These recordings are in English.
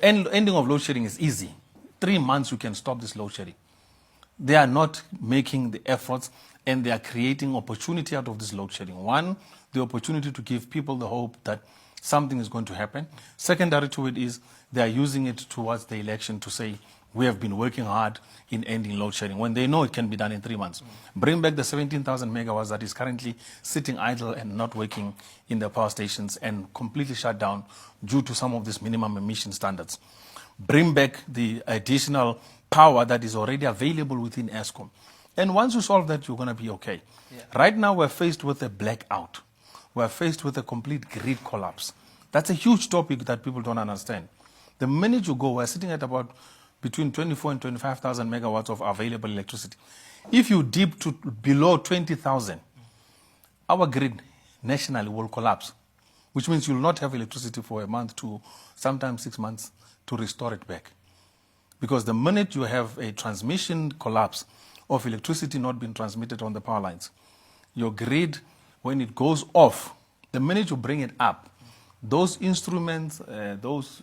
Ending of load shedding is easy. 3 months you can stop this load shedding. They are not making the efforts, and they are creating opportunity out of this load shedding. One, the opportunity to give people the hope that something is going to happen. Secondary to it is they are using it towards the election to say, we have been working hard in ending load shedding, when they know it can be done in 3 months. Bring back the 17,000 megawatts that is currently sitting idle and not working in the power stations and completely shut down due to some of these minimum emission standards. Bring back the additional power that is already available within ESCOM. And once you solve that, you're going to be okay. Yeah. Right now, we're faced with a blackout. We're faced with a complete grid collapse. That's a huge topic that people don't understand. The minute you go, we're sitting at about between 24 and 25,000 megawatts of available electricity. If you dip to below 20,000, our grid nationally will collapse, which means you'll not have electricity for a month to sometimes 6 months to restore it back. Because the minute you have a transmission collapse of electricity not being transmitted on the power lines, your grid, when it goes off, the minute you bring it up, those instruments, those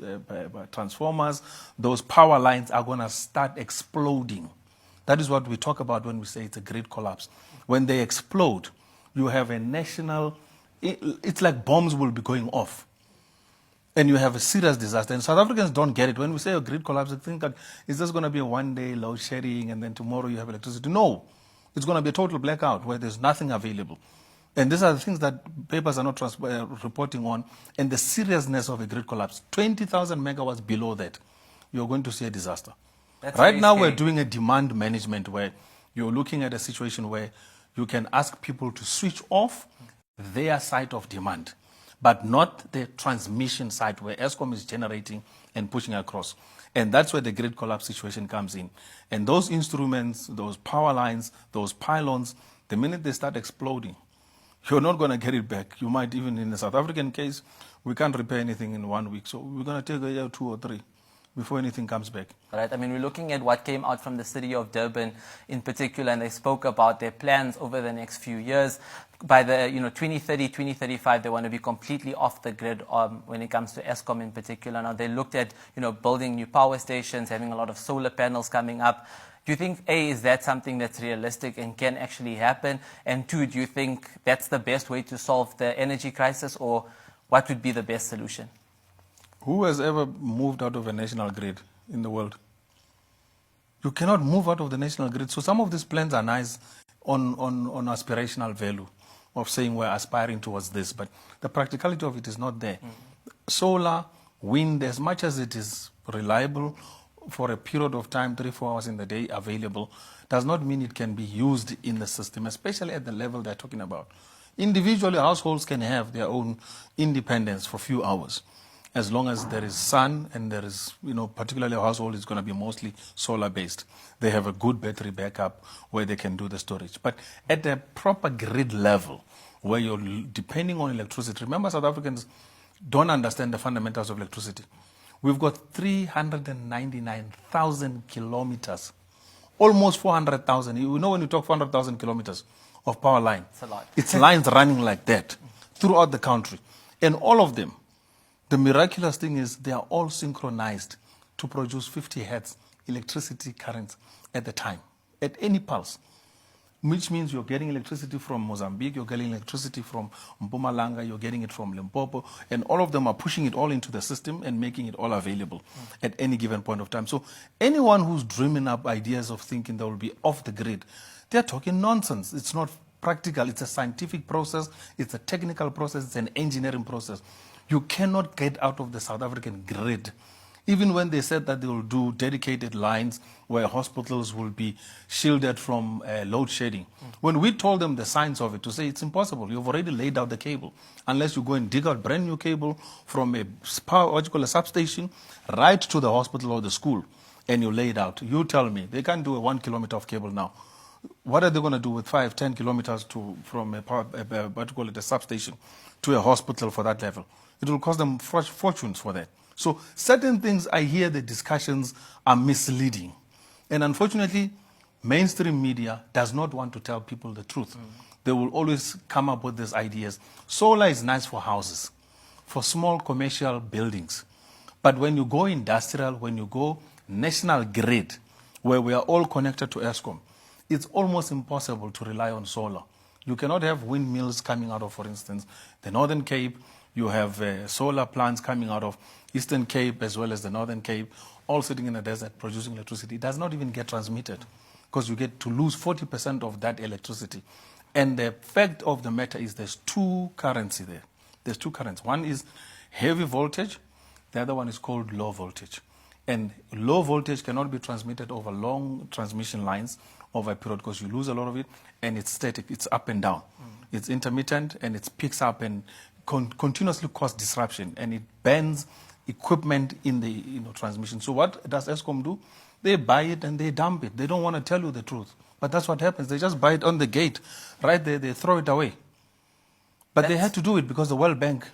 transformers, those power lines are going to start exploding. That is what we talk about when we say it's a grid collapse. When they explode, you have a national, it's like bombs will be going off. And you have a serious disaster. And South Africans don't get it. When we say a grid collapse, they think that it's just going to be a one-day load shedding and then tomorrow you have electricity. No, it's going to be a total blackout where there's nothing available. And these are the things that papers are not reporting on, and the seriousness of a grid collapse. 20,000 megawatts below that, you're going to see a disaster. That's right now, we're doing a demand management where you're looking at a situation where you can ask people to switch off their side of demand, but not the transmission side where ESCOM is generating and pushing across. And that's where the grid collapse situation comes in. And those instruments, those power lines, those pylons, the minute they start exploding, you're not going to get it back. You might even, in the South African case, we can't repair anything in 1 week. So we're going to take a year, 2 or 3 before anything comes back. Right. I mean, we're looking at what came out from the city of Durban in particular, and they spoke about their plans over the next few years. By the 2030, 2035, they want to be completely off the grid when it comes to ESCOM in particular. Now, they looked at building new power stations, having a lot of solar panels coming up. Do you think, A, is that something that's realistic and can actually happen? And 2, do you think that's the best way to solve the energy crisis, or what would be the best solution? Who has ever moved out of a national grid in the world? You cannot move out of the national grid. So some of these plans are nice on aspirational value of saying we're aspiring towards this, but the practicality of it is not there. Solar, wind, as much as it is reliable for a period of time, 3-4 hours in the day available, does not mean it can be used in the system, especially at the level they're talking about. Individually, households can have their own independence for a few hours, as long as there is sun and there is, particularly a household is going to be mostly solar-based. They have a good battery backup where they can do the storage. But at a proper grid level, where you're depending on electricity, remember South Africans don't understand the fundamentals of electricity. We've got 399,000 kilometers, almost 400,000. You know when you talk 400,000 kilometers of power line, it's a lot. It's lines running like that throughout the country. And all of them, the miraculous thing is they are all synchronized to produce 50 hertz electricity currents at the time, at any pulse. Which means you're getting electricity from Mozambique, you're getting electricity from Mpumalanga, you're getting it from Limpopo, and all of them are pushing it all into the system and making it all available at any given point of time. So anyone who's dreaming up ideas of thinking they will be off the grid, they're talking nonsense. It's not practical. It's a scientific process. It's a technical process. It's an engineering process. You cannot get out of the South African grid. Even when they said that they will do dedicated lines where hospitals will be shielded from load shedding. When we told them the science of it, to say it's impossible. You've already laid out the cable. Unless you go and dig out brand new cable from a substation right to the hospital or the school, and you lay it out. You tell me, they can't do a 1 kilometer of cable now. What are they going to do with 5-10 kilometers from a substation to a hospital for that level? It will cost them fortunes for that. So certain things, I hear the discussions are misleading. And unfortunately, mainstream media does not want to tell people the truth. They will always come up with these ideas. Solar is nice for houses, for small commercial buildings. But when you go industrial, when you go national grid, where we are all connected to ESCOM, it's almost impossible to rely on solar. You cannot have windmills coming out of, for instance, the Northern Cape. You have solar plants coming out of Eastern Cape as well as the Northern Cape, all sitting in the desert producing electricity. It does not even get transmitted because you get to lose 40% of that electricity. And the fact of the matter is there's two currents there. There's two currents. One is heavy voltage. The other one is called low voltage. And low voltage cannot be transmitted over long transmission lines over a period because you lose a lot of it, and it's static. It's up and down. It's intermittent, and it picks up and continuously cause disruption, and it bans equipment in the transmission. So what does ESCOM do? They buy it and they dump it. They don't want to tell you the truth. But that's what happens. They just buy it on the gate. Right there, they throw it away. But they had to do it because the World Bank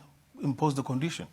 imposed the condition.